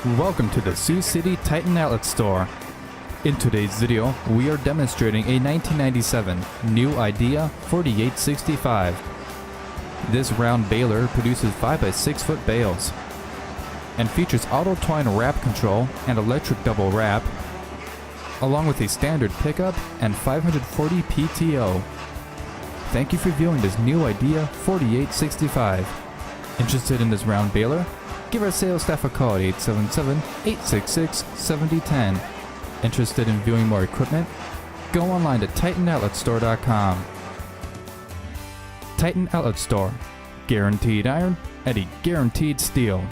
Welcome to the Sioux City Titan Outlet Store. In today's video, we are demonstrating a 1997 New Idea 4865. This round baler produces 5x6 foot bales and features auto twine wrap control and electric double wrap, along with a standard pickup and 540 PTO. Thank you for viewing this New Idea 4865. Interested in this round baler? Give our sales staff a call at 877-866-7010. Interested in viewing more equipment? Go online to TitanOutletStore.com. Titan Outlet Store. Guaranteed iron at a guaranteed steel.